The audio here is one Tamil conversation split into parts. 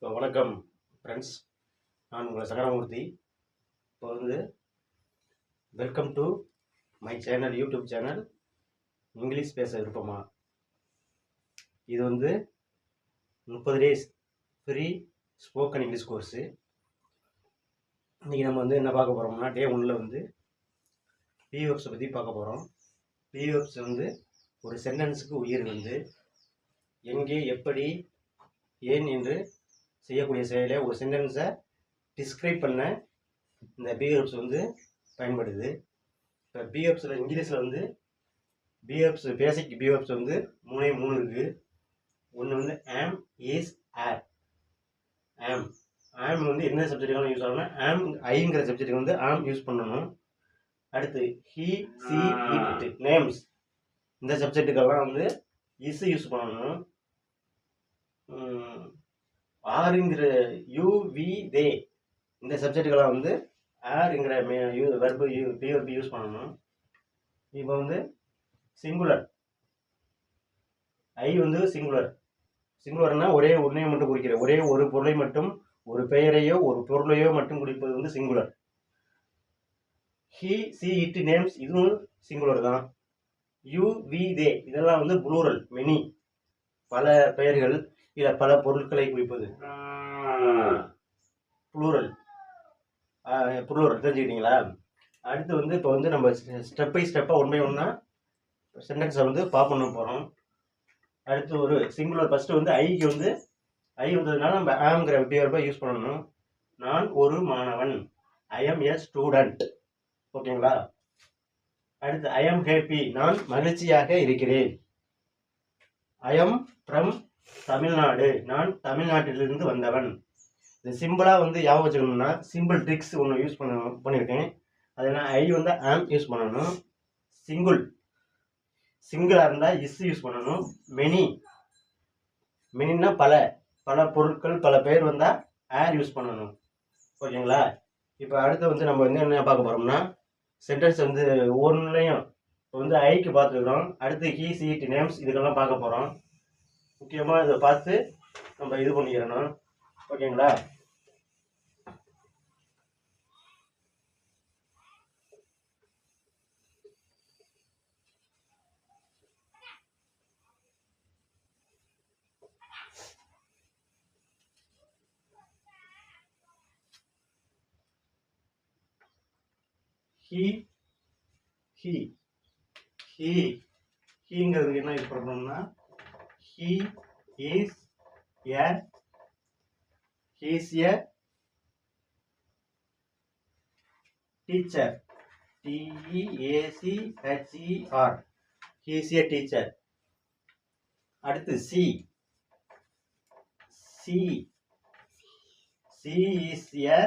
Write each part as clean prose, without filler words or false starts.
வணக்கம் ஃப்ரெண்ட்ஸ், நான் உங்கள் சங்கரமூர்த்தி. இப்போ welcome to my channel, YouTube channel English பேச விருப்பமா. இது 30 days free spoken English course. இன்றைக்கி நம்ம என்ன பார்க்க போகிறோம்னா, டே 1ல் பிஓஎப்ஸை பற்றி பார்க்க போகிறோம். பிஓஎப்ஸ் ஒரு சென்டென்ஸுக்கு உயிர், எங்கே, எப்படி, ஏன் என்று செய்யக்கூடிய செயலை ஒரு சென்டென்ஸை டிஸ்கிரைப் பண்ண இந்த பிஓஎப்ஸ் பயன்படுது. இப்போ பிஓஎப்ஸில் இங்கிலீஷில் பிஓஎப்ஸ் பேசிக் பிஓஎப்ஸ் 3 இருக்குது. ஒன்று ஆம், இஸ், ஆர். ஆம் என்ன சப்ஜெக்டுகளும் யூஸ் ஆகணும். ஐங்கிற சப்ஜெக்டுக்கு ஆம் யூஸ் பண்ணணும். அடுத்து ஹி, சி, இட், நேம்ஸ் இந்த சப்ஜெக்டுக்கெல்லாம் இஸ் யூஸ் பண்ணணும். ஆறுங்கிற யூ, வி, தே இந்த சப்ஜெக்டுக்கெல்லாம் ஆறுங்கிற வெர்பு பிஓபி யூஸ் பண்ணணும். இப்போ சிங்குலர் ஐ சிங்குலர்னா ஒரே உண்மையை மட்டும் குறிக்கிற, ஒரே ஒரு பொருளை மட்டும், ஒரு பெயரையோ ஒரு பொருளையோ மட்டும் குறிப்பது singular. He, C, it, names இதுவும் சிங்குலர் தான். யூ, வி, தே இதெல்லாம் ப்ளூரல், மெனி, பல பெயர்கள் இல்லை பல பொருட்களை குறிப்பது ப்ளூரல். தெரிஞ்சுக்கிட்டீங்களா? அடுத்து இப்போ நம்ம ஸ்டெப் பை ஸ்டெப்பாக 1 by 1 சென்டென்ஸை பண்ண போகிறோம். அடுத்து ஒரு சிங்குலர் ஃபஸ்ட்டு ஐக்கு ஐ வந்ததுனால நம்ம ஆம்ங்கிற பிஆர்பை யூஸ் பண்ணணும். நான் ஒரு மாணவன், ஐ எம் எ ஸ்டூடெண்ட். ஓகேங்களா? அடுத்து ஐ எம் ஹேப்பி, நான் மகிழ்ச்சியாக இருக்கிறேன். ஐ எம் ஃப்ரம் தமிழ்நாடு, நான் தமிழ்நாட்டிலிருந்து வந்தவன். இது சிம்பிளாக ஞாபகம் வச்சுக்கணும்னா சிம்பிள் ட்ரிக்ஸ் ஒன்று யூஸ் பண்ணியிருக்கேன். அதுனா ஐ ஆம் யூஸ் பண்ணணும். சிங்கிளாக இருந்தால் இஸ் யூஸ் பண்ணணும். மெனின்னா பல பல பொருட்கள் பல பெயர் வந்தால் ஆர் யூஸ் பண்ணணும். ஓகேங்களா? இப்போ அடுத்து நம்ம என்ன பார்க்க போகிறோம்னா, சென்டென்ஸ் ஒன்றுலையும் இப்போ ஐக்கு பார்த்துருக்குறோம். அடுத்து ஹி, சி, இட், நேம்ஸ் இதுக்கெல்லாம் பார்க்க போகிறோம். முக்கியமாக இதை பார்த்து நம்ம இது பண்ணிக்கிறணும். ஓகேங்களா? ஹீங்கிறதுக்கு என்ன யூஸ் பண்ணணும்னா, he is a teacher. TEACHER. He is a teacher. அடுத்து she is a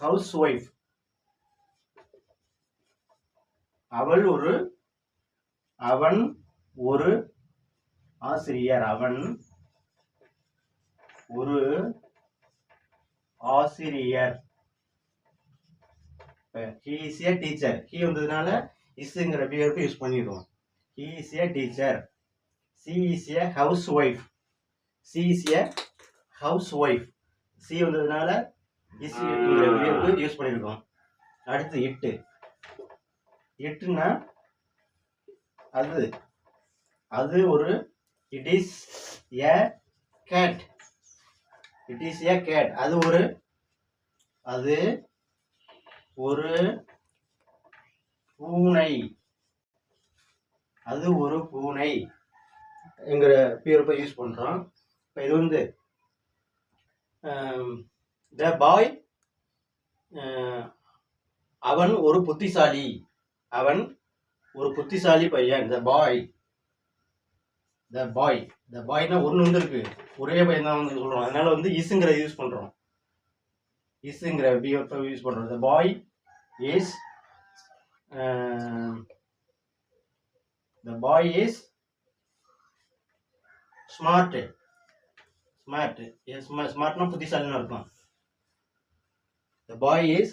housewife. அவன் ஒரு ஆசிரியர். he is a teacher. he வந்ததுனால isங்கிற பிஆர்பி யூஸ் பண்ணிடுவோம். he is a teacher. she is a housewife. she வந்ததுனால isங்கிற பிஆர்பி யூஸ் பண்ணியிருக்கோம். அடுத்து இட்டுன்னா அது ஒரு it is a cat. அது ஒரு பூனை. என்கிற பிஆர்பை யூஸ் பண்றோம். இப்போ இது the boy, அவன் ஒரு புத்திசாலி பையன். the boyனா ஒன்று இருக்கு, ஒரே பையன் தான் சொல்றோம். அதனால isங்கிற யூஸ் பண்றோம். isங்கிற பிஆர்பை யூஸ் பண்றோம். the boy is smart. ஸ்மார்ட்னா புத்திசாலின்னு அர்த்தம். the boy is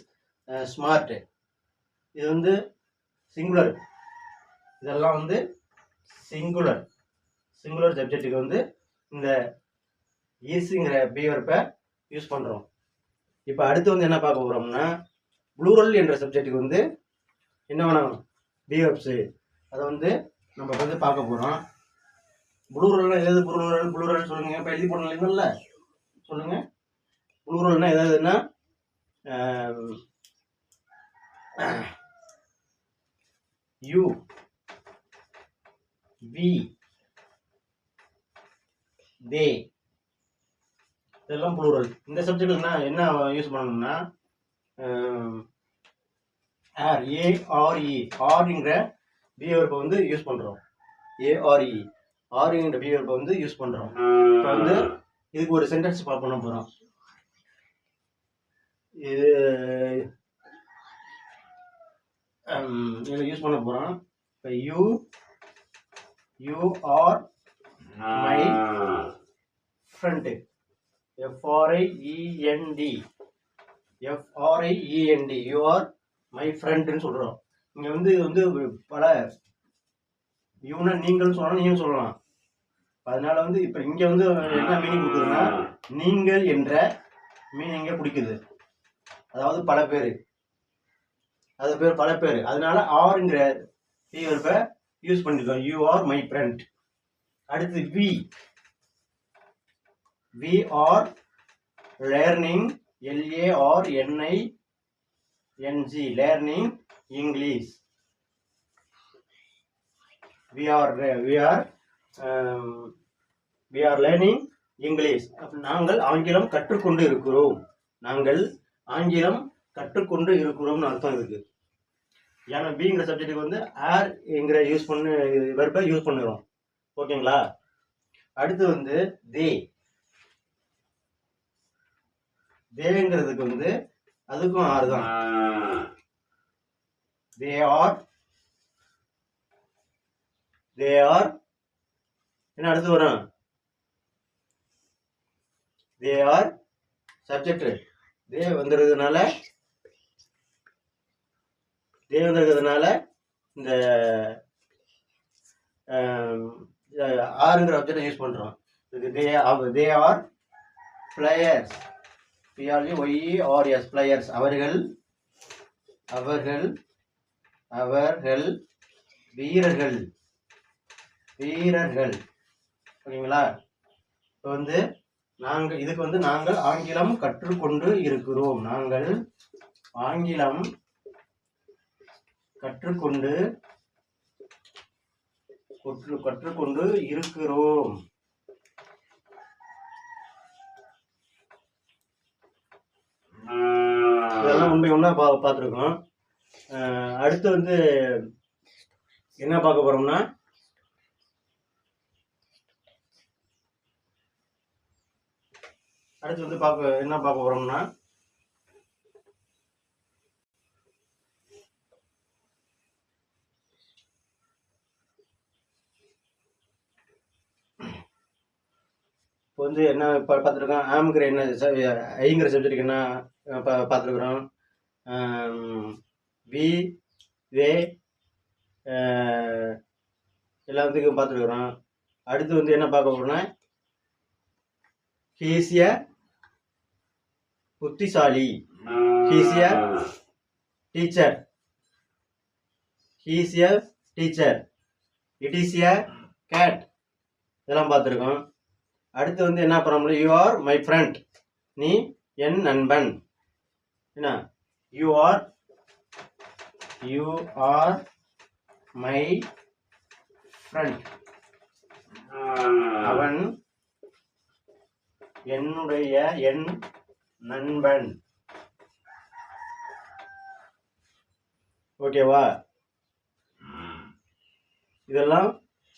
smart. இது சிங்குலர். இதெல்லாம் சிங்குலர். சிங்குலர் சப்ஜெக்ட்டுக்கு வந்து இந்த ஈஸுங்கிற பிவர்ப்பை யூஸ் பண்ணுறோம். இப்போ அடுத்து வந்து என்ன பார்க்க போகிறோம்னா ப்ளூரல் என்ற சப்ஜெக்ட்டுக்கு வந்து என்ன வேணும் பிவர்ப்ஸு அதை வந்து நம்ம வந்து பார்க்க போகிறோம். ப்ளூரல்னா எதாவது ப்ளூரல் சொல்லுங்க. இப்போ எழுதி போடணும்ல சொல்லுங்க. ப்ளூரல்னா எதாவதுன்னா யூ வி தே இதெல்லாம் ப்ளூரல். இந்த சப்ஜெக்ட்ல என்ன யூஸ் பண்ணணும்னா ஆர் ஏஆர்இ ஆர்ங்கிற பிஹேவியர்ப்பை வந்து யூஸ் பண்ணுறோம். ஏஆர்இ ஆர்ங்கிற பிஹேவியர்ப்பை வந்து யூஸ் பண்ணுறோம். இப்போ வந்து இதுக்கு ஒரு சென்டென்ஸ் பண்ண போகிறோம். இது இதில் யூஸ் பண்ண போகிறோம். இப்போ you are my friend F R I E N D you are my ஃப்ரெண்டுன்னு சொல்கிறோம். இங்கே வந்து இது வந்து பல யூனா நீங்கள் சொல்லலாம், நீங்கள் சொல்லலாம். அதனால வந்து இப்போ இங்கே வந்து என்ன மீனிங் கொடுக்குதுன்னா நீங்கள் என்ற மீனிங்கை பிடிக்குது. அதாவது பல பேர், அது பேர் பல பேர். அதனால ஆர்ங்கிற பிஹேவியர்ப்பை யூஸ் பண்ணிருக்கோம். You are my friend. அடுத்து we are learning LARNING learning English. we are learning English. நாங்கள் ஆங்கிலம் கற்றுக்கொண்டு இருக்கிறோம். நாங்கள் ஆங்கிலம் கற்றுக்கொண்டு இருக்கிறோம்னு அர்த்தம் இருக்கு. ஏன்னா பிங்கிற சப்ஜெக்ட்டுக்கு வந்து ஆர் என்கிற யூஸ் பண்ணு வெர்பை யூஸ் பண்ணுறோம். ஓகேங்களா? அடுத்து வந்து தேங்கிறதுக்கு வந்து அதுக்கும் ஆறு தான். தே ஆர் என்ன அடுத்து வரும்? They are subject. தே வந்துடுறதுனால இந்த ஆறுங்கிற ஆப்ஜெக்டை யூஸ் பண்ணுறோம். They are players PLEYERS players. அவர்கள் வீரர்கள். ஓகேங்களா? இப்போ வந்து இதுக்கு வந்து நாங்கள் ஆங்கிலம் கற்றுக்கொண்டு இருக்கிறோம். நாங்கள் ஆங்கிலம் கற்றுக்கொண்டு இருக்கிறோம். இதெல்லாம் உண்மை ஒன்றா பார்த்துருக்கோம். அடுத்து வந்து என்ன பார்க்க போறோம்னா என்ன பார்க்க போறோம்னா இப்போ வந்து என்ன பார்த்துருக்கோம். ஆம்ங்கிற என்ன ஐங்கிற சப்ஜெக்டுக்கு என்ன பார்த்துருக்குறோம். வி தே எல்லாத்துக்கும் பார்த்துருக்குறோம். அடுத்து வந்து என்ன பார்க்க போறோம்னா ஹீசிய புத்திசாலி. He is a teacher. It is a cat. இதெல்லாம் பார்த்துருக்கோம். அடுத்து வந்து என்ன பண்ண யூ ஆர் மை ஃப்ரெண்ட். நீ என் நண்பன். என்ன யூ ஆர் மை ஃப்ரெண்ட். அவன் என் நண்பன். ஓகேவா? இதெல்லாம்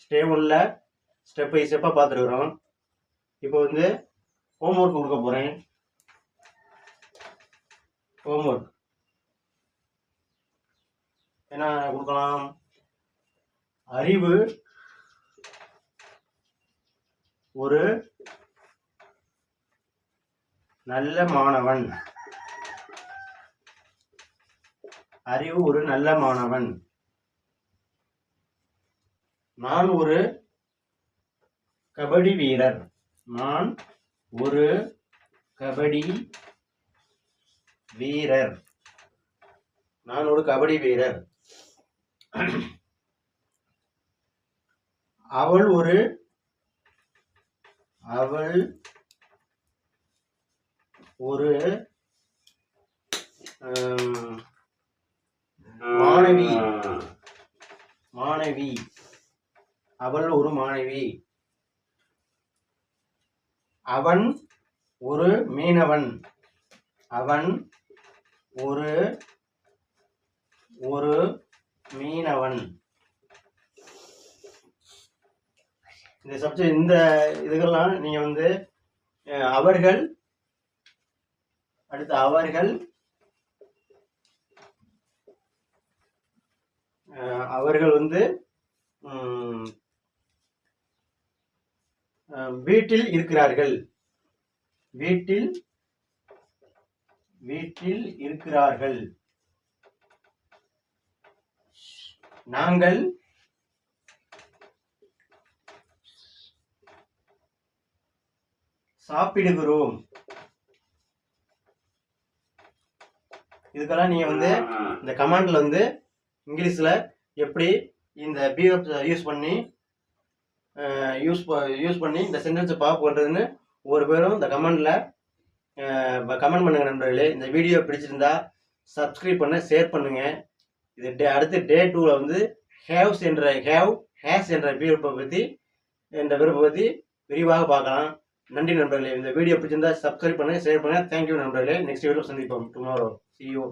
ஸ்டெப் பை ஸ்டெப்பாக பார்த்துருக்குறோம். இப்போ வந்து ஹோம்ஒர்க் கொடுக்க போகிறேன். ஹோம்ஒர்க் என்ன கொடுக்கலாம்? அறிவு ஒரு நல்ல மாணவன். நான் ஒரு கபடி வீரர். நான் ஒரு கபடி வீரர். நான் ஒரு கபடி வீரர். அவள் ஒரு மாணவி. அவள் ஒரு மாணவி. அவன் ஒரு மீனவன். ஒரு மீனவன். இந்த சப்ஜெக்ட் இந்த இதுக்கெல்லாம் நீங்க வந்து அவர்கள், அடுத்து அவர்கள் வந்து வீட்டில் இருக்கிறார்கள். வீட்டில் இருக்கிறார்கள். நாங்கள் சாப்பிடுகிறோம். இதுக்கெல்லாம் நீங்க வந்து இந்த கமாண்ட்ல வந்து இங்கிலீஷ்ல எப்படி இந்த பிஎஃப் யூஸ் பண்ணி இந்த சென்டென்ஸை பாப் பண்றதுன்னு ஒரு பேரும் இந்த கமெண்ட்ல கமெண்ட் பண்ணுங்க நண்பர்களே. இந்த வீடியோ பிடிச்சிருந்தா சப்ஸ்கிரைப் பண்ண, ஷேர் பண்ணுங்க. இது அடுத்து டே 2ல வந்து ஹேஸ் என்ற விருப்பை பற்றி விரிவாக பார்க்கலாம். நன்றி நண்பர்களே. இந்த வீடியோ பிடிச்சிருந்தா சப்ஸ்கிரைப் பண்ணுங்க, ஷேர் பண்ணுங்க. தேங்க்யூ நண்பர்களே. நெக்ஸ்ட் வீடியோ சந்திப்போம். டுமாரோ. See you.